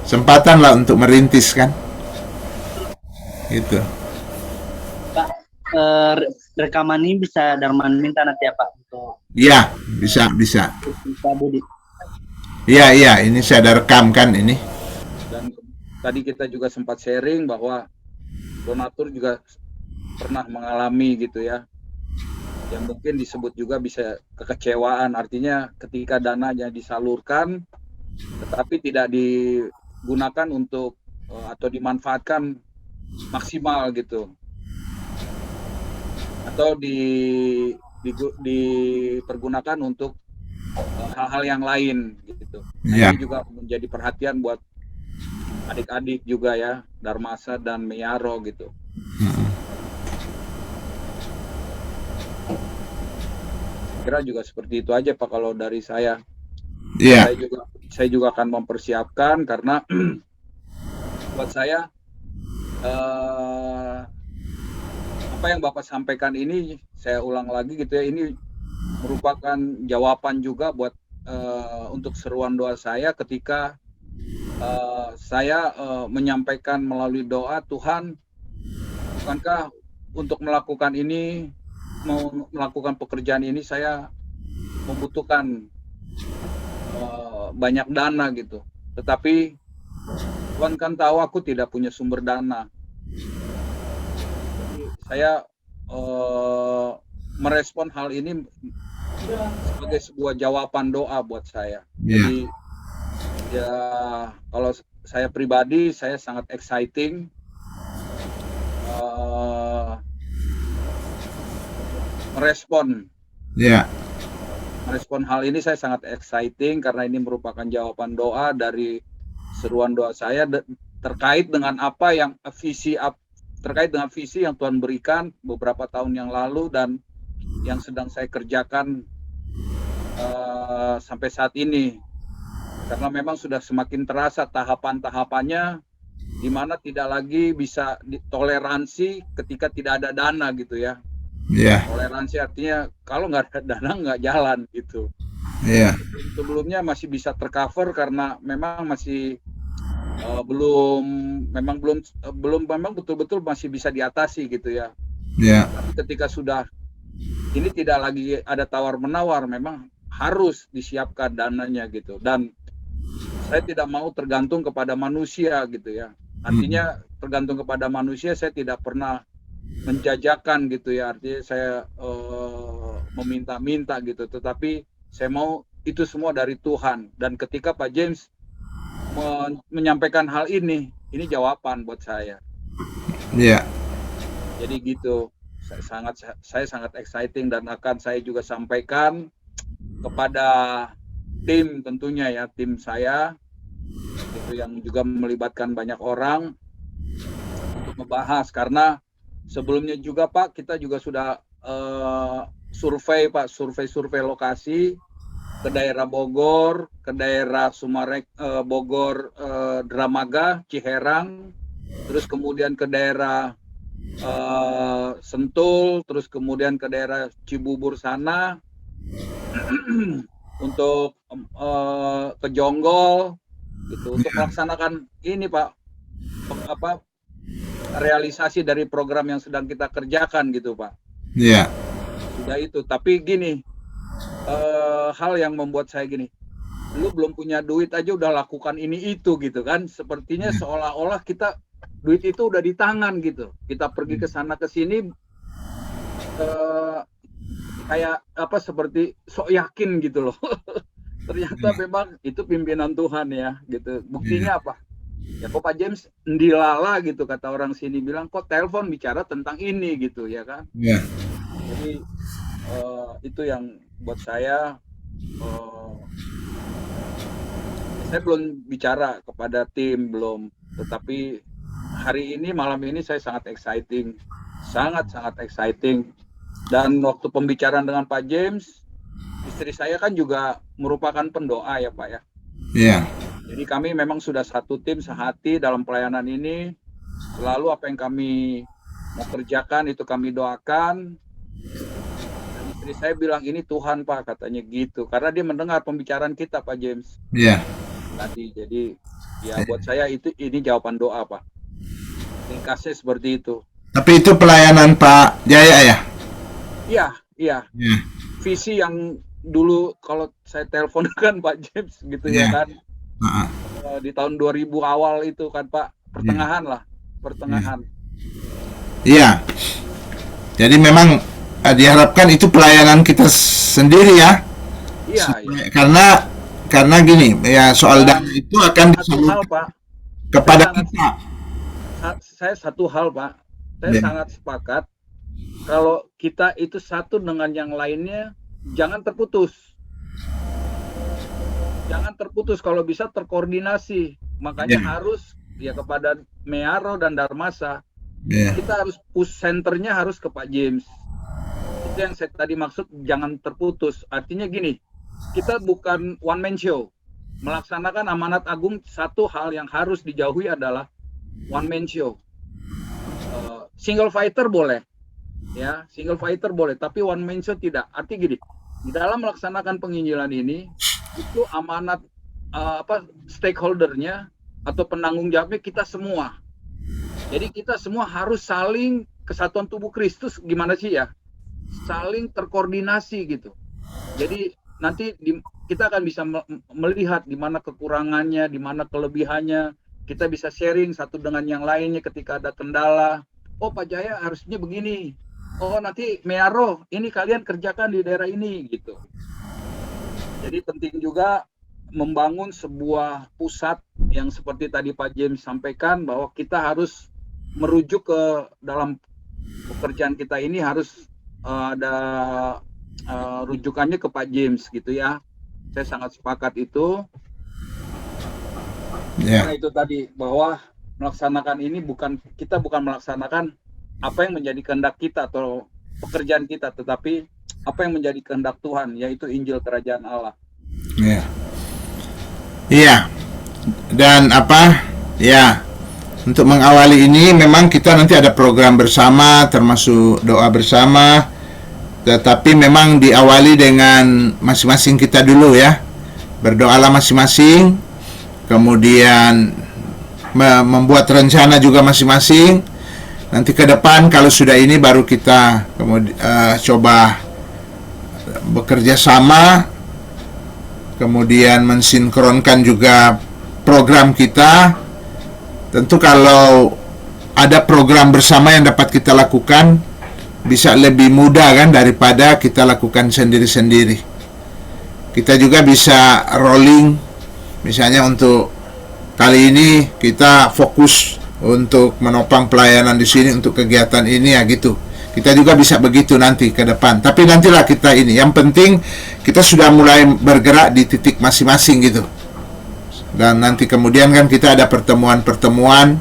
kesempatan lah untuk merintis kan. Gitu. Pak, rekaman ini bisa Darman minta nanti ya, Pak, untuk Iya, bisa. Pak Budi. Iya, ini saya ada rekam kan ini. Dan tadi kita juga sempat sharing bahwa donatur juga pernah mengalami gitu ya, yang mungkin disebut juga bisa kekecewaan. Artinya ketika dananya disalurkan tetapi tidak digunakan untuk atau dimanfaatkan maksimal gitu, atau dipergunakan untuk hal-hal yang lain gitu. Iya. Ini juga menjadi perhatian buat adik-adik juga ya, Darmasa dan Mearo gitu. Kira juga seperti itu aja Pak kalau dari saya. Iya. Saya juga akan mempersiapkan karena buat saya apa yang Bapak sampaikan ini, saya ulang lagi gitu ya, ini merupakan jawaban juga buat untuk seruan doa saya ketika saya menyampaikan melalui doa, Tuhan, bukankah untuk melakukan ini, mau melakukan pekerjaan ini saya membutuhkan banyak dana gitu. Tetapi Tuhan kan tahu aku tidak punya sumber dana. Jadi saya merespon hal ini sebagai sebuah jawaban doa buat saya. Jadi ya kalau saya pribadi saya sangat exciting merespon hal ini. Saya sangat exciting karena ini merupakan jawaban doa dari seruan doa saya terkait dengan apa yang terkait dengan visi yang Tuhan berikan beberapa tahun yang lalu dan yang sedang saya kerjakan sampai saat ini. Karena memang sudah semakin terasa tahapan-tahapannya, di mana tidak lagi bisa ditoleransi ketika tidak ada dana gitu ya. Toleransi artinya kalau nggak ada dana nggak jalan gitu. Iya. Sebelumnya masih bisa tercover karena memang masih belum memang betul-betul masih bisa diatasi gitu ya. Iya. Tapi ketika sudah ini tidak lagi ada tawar-menawar, memang harus disiapkan dananya gitu. Dan saya tidak mau tergantung kepada manusia gitu ya. Artinya tergantung kepada manusia, saya tidak pernah menjajakan gitu ya. Artinya saya meminta-minta gitu. Tetapi saya mau itu semua dari Tuhan. Dan ketika Pak James menyampaikan hal ini jawaban buat saya. Iya. Jadi gitu. Saya sangat exciting dan akan saya juga sampaikan kepada tim tentunya ya, tim saya itu yang juga melibatkan banyak orang untuk membahas, karena sebelumnya juga Pak kita juga sudah survei lokasi ke daerah Bogor, ke daerah Sumarek, Bogor, Dramaga, Ciherang, terus kemudian ke daerah Sentul, terus kemudian ke daerah Cibubur sana untuk ke Jonggol gitu untuk melaksanakan ini Pak, realisasi dari program yang sedang kita kerjakan gitu Pak. Iya. Sudah itu, tapi gini, hal yang membuat saya gini, lu belum punya duit aja udah lakukan ini itu gitu kan, sepertinya seolah-olah kita duit itu udah di tangan gitu, kita pergi ke sana ke sini kayak seperti sok yakin gitu loh. Ternyata memang itu pimpinan Tuhan ya gitu. Buktinya apa? Ya kok Pak James ndilala gitu, kata orang sini bilang, kok telepon bicara tentang ini gitu ya kan. Iya. Jadi itu yang buat saya belum bicara kepada tim belum, tetapi hari ini malam ini saya sangat exciting. Dan waktu pembicaraan dengan Pak James, istri saya kan juga merupakan pendoa ya Pak ya. Iya. Jadi kami memang sudah satu tim sehati dalam pelayanan ini. Selalu apa yang kami mau kerjakan itu kami doakan. Dan istri saya bilang ini Tuhan Pak, katanya gitu. Karena dia mendengar pembicaraan kita Pak James. Iya. Tadi jadi ya buat saya ini jawaban doa Pak. Ringkasnya seperti itu. Tapi itu pelayanan Pak Jaya ya? Iya. Visi yang dulu kalau saya telepon kan Pak James gitu ya kan. Di tahun 2000 awal itu kan Pak, pertengahan. Iya. Jadi memang diharapkan itu pelayanan kita sendiri ya. Iya. Karena gini ya, soal dana itu akan disalurkan kepada kita. Saya satu hal Pak, saya sangat sepakat kalau kita itu satu dengan yang lainnya jangan terputus. Kalau bisa terkoordinasi. Makanya harus ya kepada Mearo dan Darmasa. Kita harus push centernya harus ke Pak James. Itu yang saya tadi maksud, jangan terputus. Artinya gini, kita bukan one man show. Melaksanakan amanat agung, satu hal yang harus dijauhi adalah one man show. Single fighter boleh, ya, tapi one man show tidak. Artinya gini, di dalam melaksanakan penginjilan ini, itu amanat stakeholdernya atau penanggung jawabnya kita semua. Jadi kita semua harus saling, kesatuan tubuh Kristus gimana sih ya? Saling terkoordinasi gitu. Jadi nanti kita akan bisa melihat di mana kekurangannya, di mana kelebihannya. Kita bisa sharing satu dengan yang lainnya ketika ada kendala. Oh Pak Jaya harusnya begini. Oh nanti Mearo, ini kalian kerjakan di daerah ini gitu. Jadi penting juga membangun sebuah pusat yang seperti tadi Pak James sampaikan, bahwa kita harus merujuk ke dalam pekerjaan kita ini harus ada rujukannya ke Pak James gitu ya. Saya sangat sepakat itu. Karena itu tadi bahwa melaksanakan ini kita bukan melaksanakan apa yang menjadi kehendak kita atau pekerjaan kita, tetapi apa yang menjadi kehendak Tuhan, yaitu Injil Kerajaan Allah. Iya. Dan untuk mengawali ini memang kita nanti ada program bersama, termasuk doa bersama. tetapi memang diawali dengan masing-masing kita dulu ya. Berdoalah masing-masing, kemudian membuat rencana juga masing-masing. Nanti ke depan kalau sudah ini baru kita coba bekerja sama, kemudian mensinkronkan juga program kita. Tentu kalau ada program bersama yang dapat kita lakukan, bisa lebih mudah kan daripada kita lakukan sendiri-sendiri. Kita juga bisa rolling, misalnya untuk kali ini kita fokus untuk menopang pelayanan di sini untuk kegiatan ini ya gitu. Kita juga bisa begitu nanti ke depan. Tapi nantilah kita ini. Yang penting kita sudah mulai bergerak di titik masing-masing gitu. Dan nanti kemudian kan kita ada pertemuan-pertemuan.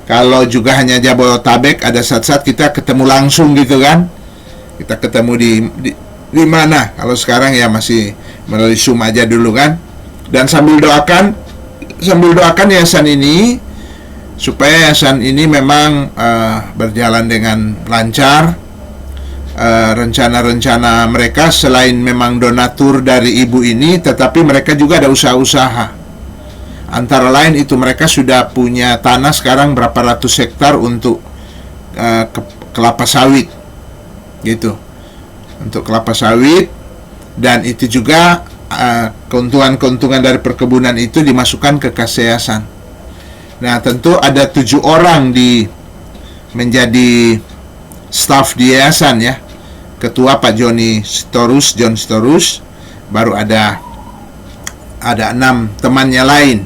Kalau juga hanya Jabodetabek, ada saat-saat kita ketemu langsung gitu kan. Kita ketemu di mana? Kalau sekarang ya masih melalui Zoom aja dulu kan. Dan sambil doakan yayasan ini supaya yayasan ini memang berjalan dengan lancar. Rencana-rencana mereka selain memang donatur dari ibu ini, tetapi mereka juga ada usaha-usaha. Antara lain itu mereka sudah punya tanah sekarang berapa ratus hektar untuk kelapa sawit gitu, untuk kelapa sawit. Dan itu juga keuntungan-keuntungan dari perkebunan itu dimasukkan ke kas yayasan. Nah tentu ada 7 orang menjadi staf di yayasan ya. Ketua Pak John Sitorus, baru ada 6 temannya lain.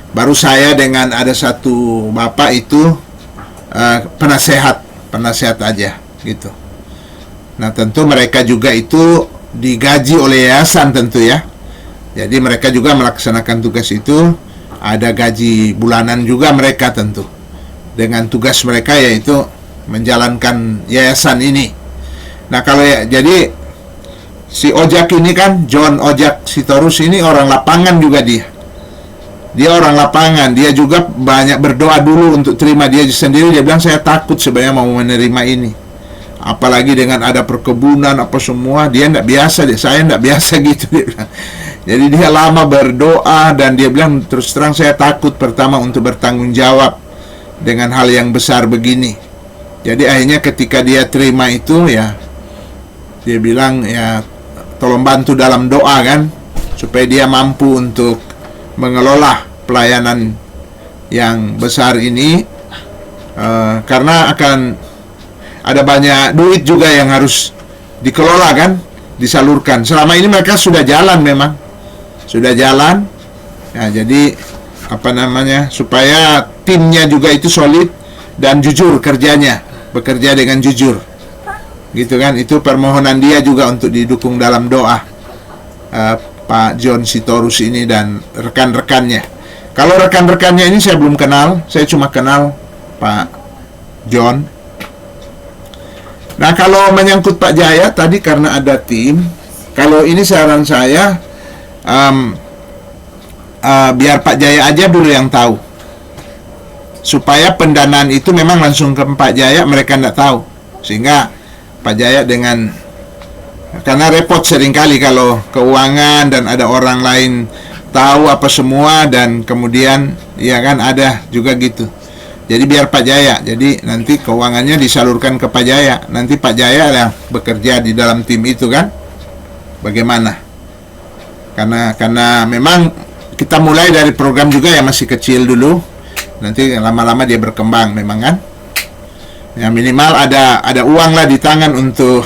Baru saya dengan ada satu bapak itu penasehat aja gitu. Nah tentu mereka juga itu digaji oleh yayasan tentu ya. Jadi mereka juga melaksanakan tugas itu, ada gaji bulanan juga mereka tentu. Dengan tugas mereka yaitu menjalankan yayasan ini. Nah kalau jadi si Ojak ini kan, John Ojak Sitorus ini orang lapangan juga dia. Dia orang lapangan, dia juga banyak berdoa dulu untuk terima. Dia sendiri dia bilang saya takut sebenarnya mau menerima ini. Apalagi dengan ada perkebunan apa semua, dia enggak biasa, saya enggak biasa gitu dia bilang. Jadi dia lama berdoa dan dia bilang terus terang saya takut pertama untuk bertanggung jawab dengan hal yang besar begini. Jadi akhirnya ketika dia terima itu ya, dia bilang ya tolong bantu dalam doa kan, supaya dia mampu untuk mengelola pelayanan yang besar ini, karena akan ada banyak duit juga yang harus dikelola kan, disalurkan. Selama ini mereka sudah jalan memang, sudah jalan. Nah, jadi supaya timnya juga itu solid dan jujur kerjanya, bekerja dengan jujur, gitu kan. Itu permohonan dia juga untuk didukung dalam doa Pak John Sitorus ini dan rekan-rekannya. Kalau rekan-rekannya ini saya belum kenal, saya cuma kenal Pak John. Nah kalau menyangkut Pak Jaya tadi karena ada tim, kalau ini saran saya biar Pak Jaya aja dulu yang tahu, supaya pendanaan itu memang langsung ke Pak Jaya, mereka tidak tahu, sehingga Pak Jaya karena repot seringkali kalau keuangan dan ada orang lain tahu apa semua, dan kemudian ya kan ada juga gitu. Jadi biar Pak Jaya, jadi nanti keuangannya disalurkan ke Pak Jaya, nanti Pak Jaya yang bekerja di dalam tim itu kan, bagaimana? Karena memang kita mulai dari program juga yang masih kecil dulu, nanti lama-lama dia berkembang memang kan. Ya minimal ada uang lah di tangan untuk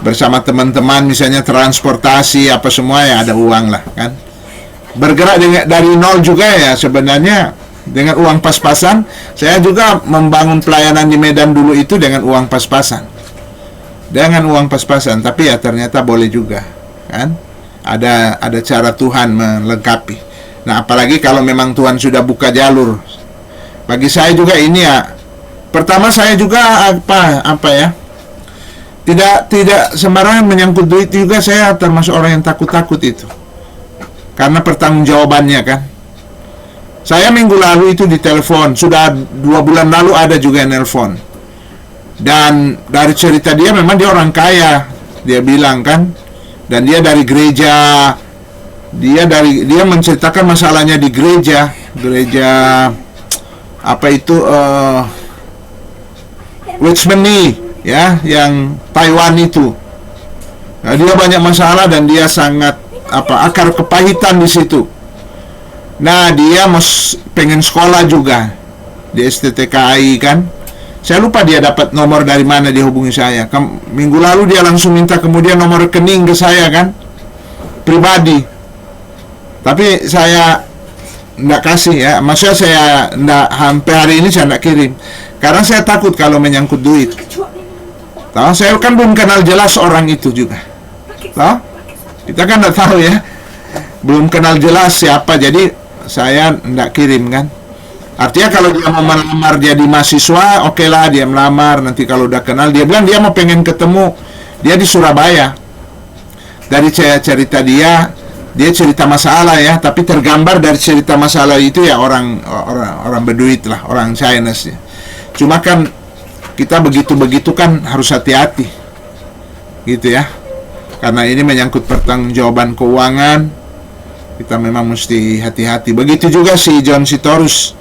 bersama teman-teman, misalnya transportasi apa semua ya ada uang lah kan. Bergerak dari nol juga ya sebenarnya dengan uang pas-pasan. Saya juga membangun pelayanan di Medan dulu itu dengan uang pas-pasan, tapi ya ternyata boleh juga kan. Ada cara Tuhan melengkapi. Nah apalagi kalau memang Tuhan sudah buka jalur. Bagi saya juga ini ya, pertama saya juga apa ya, tidak sembarangan menyangkut duit juga. Saya termasuk orang yang takut itu karena pertanggungjawabannya kan. Saya minggu lalu itu ditelepon, sudah 2 bulan lalu ada juga yang nelpon, dan dari cerita dia memang dia orang kaya, dia bilang kan, dan dia dari gereja, dia menceritakan masalahnya di gereja apa itu Witchmeni ya, yang Taiwan itu. Nah, dia banyak masalah dan dia sangat akar kepahitan di situ. Nah, dia pengen sekolah juga di STTKI kan. Saya lupa dia dapat nomor dari mana, dia hubungi saya. Minggu lalu dia langsung minta kemudian nomor rekening ke saya kan, pribadi. Tapi saya nggak kasih ya. Maksudnya saya nggak, sampai hari ini saya nggak kirim. Karena saya takut kalau menyangkut duit. Tahu, saya kan belum kenal jelas orang itu juga. Tahu? Kita kan nggak tahu ya. Belum kenal jelas siapa, jadi saya nggak kirim kan. Artinya kalau dia mau melamar jadi mahasiswa, oke lah dia melamar. Nanti kalau udah kenal, dia bilang dia mau pengen ketemu. Dia di Surabaya. Dari cerita dia cerita masalah ya, tapi tergambar dari cerita masalah itu ya orang berduit lah, orang Chinese ya. Cuma kan kita begitu kan harus hati-hati, gitu ya. Karena ini menyangkut pertanggungjawaban keuangan, kita memang mesti hati-hati. Begitu juga si John Sitorus.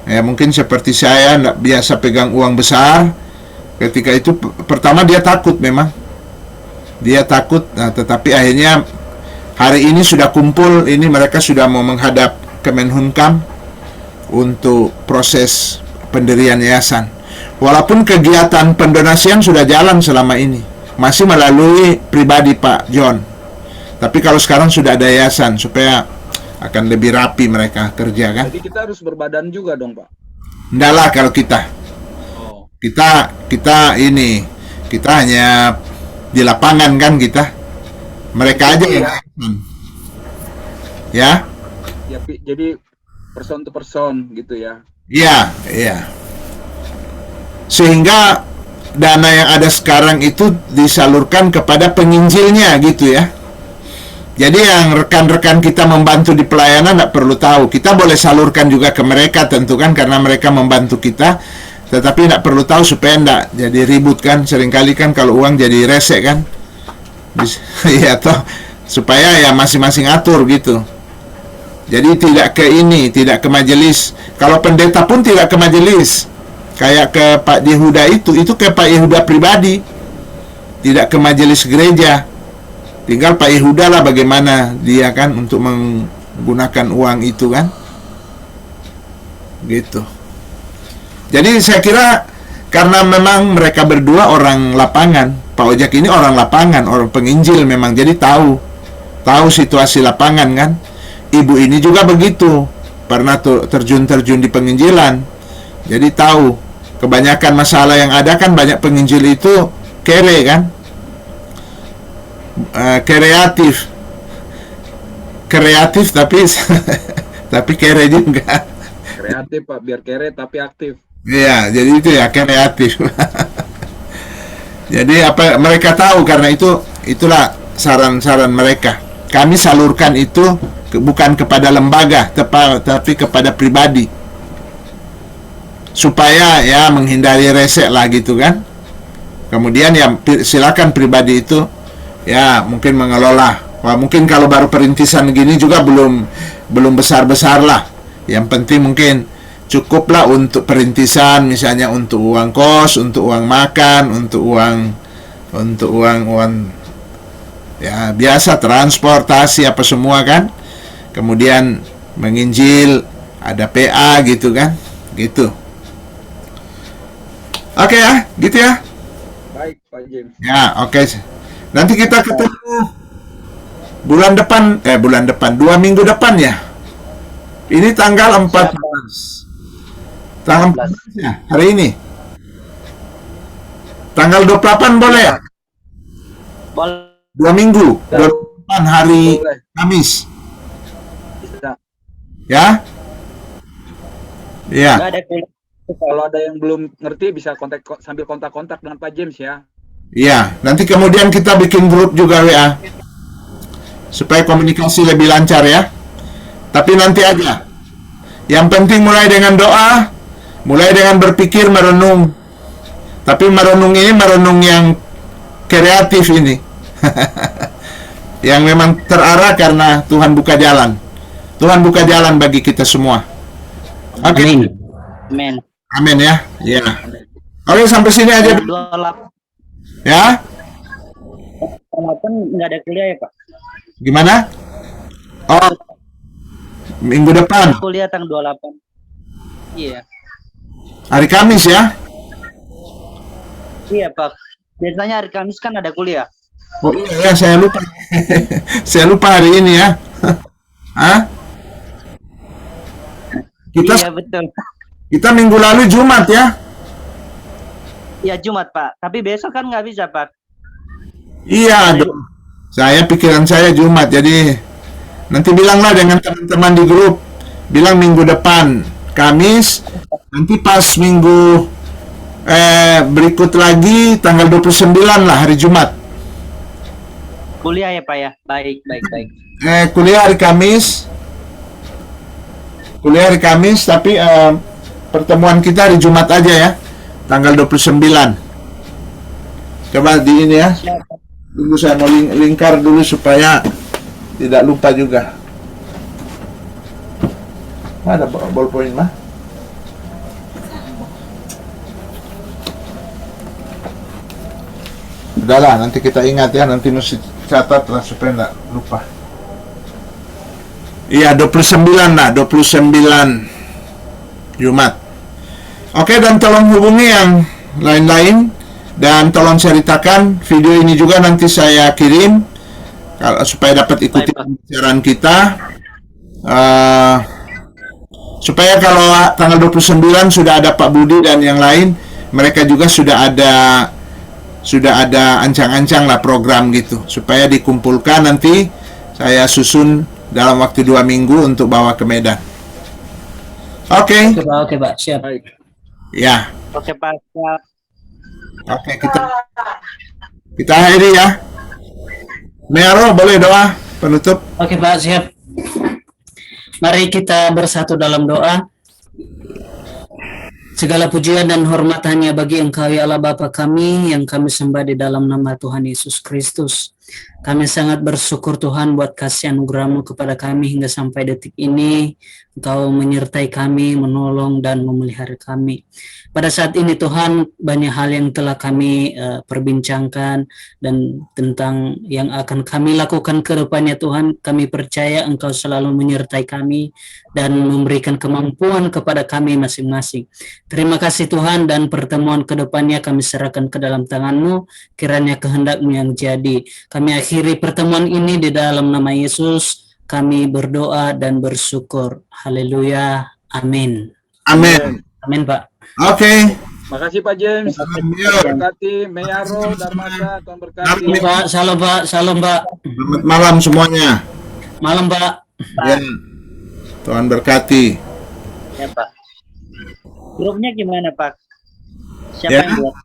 Ya, mungkin seperti saya nggak biasa pegang uang besar. Ketika itu pertama dia takut, memang dia takut. Nah, tetapi akhirnya hari ini sudah kumpul, ini mereka sudah mau menghadap Kemenhumkam untuk proses pendirian yayasan. Walaupun kegiatan pendonasian sudah jalan selama ini, masih melalui pribadi Pak John. Tapi kalau sekarang sudah ada yayasan, supaya akan lebih rapi mereka kerja kan. Jadi kita harus berbadan juga dong, Pak? Enggak lah kalau kita. Oh. Kita hanya di lapangan kan kita. Mereka aja yang ya. Ya, jadi person to person gitu ya. Iya. Sehingga dana yang ada sekarang itu disalurkan kepada penginjilnya gitu ya. Jadi yang rekan-rekan kita membantu di pelayanan tidak perlu tahu. Kita boleh salurkan juga ke mereka tentu kan, karena mereka membantu kita. Tetapi tidak perlu tahu supaya tidak jadi ribut kan. Seringkali kan kalau uang jadi resek kan. Iya toh, supaya ya masing-masing atur gitu. Jadi tidak ke majelis. Kalau pendeta pun tidak ke majelis. Kayak ke Pak Yehuda itu ke Pak Yehuda pribadi. Tidak ke majelis gereja. Tinggal Pak Yehuda lah bagaimana dia kan untuk menggunakan uang itu kan. Gitu. Jadi saya kira karena memang mereka berdua orang lapangan. Pak Ojek ini orang lapangan, orang penginjil memang. Jadi tahu situasi lapangan kan. Ibu ini juga begitu. Pernah terjun di penginjilan. Jadi tahu kebanyakan masalah yang ada kan, banyak penginjil itu kere kan. Kreatif tapi tapi kere juga. Kreatif Pak, biar kere tapi aktif. Iya, jadi itu ya kreatif. Jadi apa mereka tahu, karena itulah saran-saran mereka. Kami salurkan itu bukan kepada lembaga, tapi kepada pribadi. Supaya ya menghindari resek lah gitu kan. Kemudian ya silakan pribadi itu ya mungkin mengelola. Wah, mungkin kalau baru perintisan gini juga belum besar-besar lah. Yang penting mungkin cukuplah untuk perintisan, misalnya untuk uang kos, untuk uang makan, untuk uang ya biasa, transportasi apa semua kan. Kemudian menginjil, ada PA gitu kan. Gitu. Oke ya, gitu ya. Baik, Pak James. Ya, oke. Nanti kita ketemu bulan depan, 2 minggu depan ya. Ini tanggal 14. Tanggal 14 ya, hari ini. Tanggal 28 boleh ya? Boleh. 2 minggu, 28 hari Kamis. Bisa. Ya? Iya. Nggak ada kuliah. Kalau ada yang belum ngerti bisa sambil kontak-kontak dengan Pak James ya. Iya, nanti kemudian kita bikin grup juga WA. Supaya komunikasi lebih lancar ya. Tapi nanti aja. Yang penting mulai dengan doa, mulai dengan berpikir, merenung. Tapi merenung ini merenung yang kreatif ini. Yang memang terarah karena Tuhan buka jalan. Tuhan buka jalan bagi kita semua. Oke. Amin. Men. Amin ya. Ya. Oke, sampai sini aja. 28 Ya. nggak ada kuliah ya Pak? Gimana? Oh, minggu depan, Kuliah tanggal 28. Iya. hari Kamis ya. Iya Pak. Biasanya hari Kamis kan ada kuliah. Oh iya ya, saya lupa. Saya lupa hari ini ya. Hah? Iya betul. Kita minggu lalu Jumat ya. Ya Jumat Pak. Tapi besok kan nggak bisa Pak. Iya, saya pikiran saya Jumat. Jadi nanti bilanglah dengan teman-teman di grup. Bilang minggu depan Kamis. Nanti pas minggu berikut lagi tanggal 29 lah hari Jumat. Kuliah ya Pak ya. Baik. Kuliah hari Kamis. Kuliah hari Kamis, tapi pertemuan kita hari Jumat aja ya. Tanggal 29. Coba di ini ya. Tunggu saya mau lingkar dulu supaya tidak lupa juga. Ada ballpoint mah? Udahlah, nanti kita ingat ya, nanti mesti catat lah supaya nggak lupa. Iya, 29 lah, 29 Jumat. Oke, dan tolong hubungi yang lain-lain dan tolong ceritakan video ini juga nanti saya kirim supaya dapat ikuti pembicaraan kita. Supaya kalau tanggal 29 sudah ada Pak Budi dan yang lain, mereka juga sudah ada ancang-ancang lah program gitu, supaya dikumpulkan nanti saya susun dalam waktu 2 minggu untuk bawa ke Medan. Oke. Oke Pak, siap. Baik. Ya. Oke Pak. Siap. Oke, kita akhiri ya. Mearo, boleh doa penutup? Oke Pak, siap. Mari kita bersatu dalam doa. Segala pujian dan hormat hanya bagi Engkau ya Allah Bapa kami yang kami sembah di dalam nama Tuhan Yesus Kristus. Kami sangat bersyukur Tuhan buat kasih anugerah-Mu kepada kami hingga sampai detik ini. Engkau menyertai kami, menolong dan memelihara kami. Pada saat ini Tuhan, banyak hal yang telah kami perbincangkan dan tentang yang akan kami lakukan ke depannya Tuhan. Kami percaya Engkau selalu menyertai kami dan memberikan kemampuan kepada kami masing-masing. Terima kasih Tuhan, dan pertemuan ke depannya kami serahkan ke dalam tangan-Mu. Kiranya kehendak-Mu yang jadi. Kami akhiri pertemuan ini di dalam nama Yesus. Kami berdoa dan bersyukur. Haleluya. Amin. Amin. Amin Pak. Oke. Makasih Pak James. Amin. Tuhan berkati, Meyaro, Darmasa, Tuhan berkati. Amin Pak. Salam Pak. Salam Pak. Selamat malam semuanya. Malam Pak. Ya. Tuhan berkati. Ya Pak. Grupnya gimana Pak? Siapa Ya. yang buat?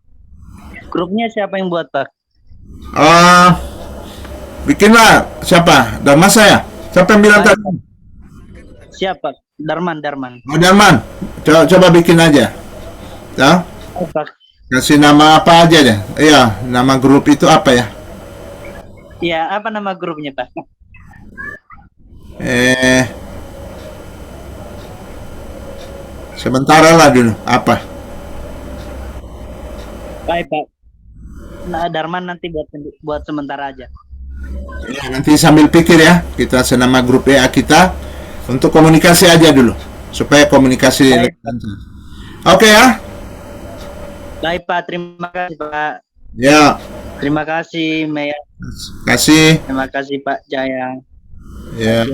Grupnya siapa yang buat Pak? Bikinlah siapa? Darmasa ya? Siapa yang bilang tadi? Siapa? Darman. Oh, Darman. Coba bikin aja. Ya. Oh, Pak. Kasih nama apa aja deh. Iya, nama grup itu apa ya? Ya, apa nama grupnya Pak? Sementara lah dulu. Apa? Baik Pak. Nah, Darman nanti buat sementara aja. Ya, nanti sambil pikir ya. Kita senama grup WA kita untuk komunikasi aja dulu supaya komunikasi Baik. lancar. Oke ya. Baik Pak, terima kasih Pak. Ya. Terima kasih Maya. Kasih. Terima kasih Pak Jaya. Ya.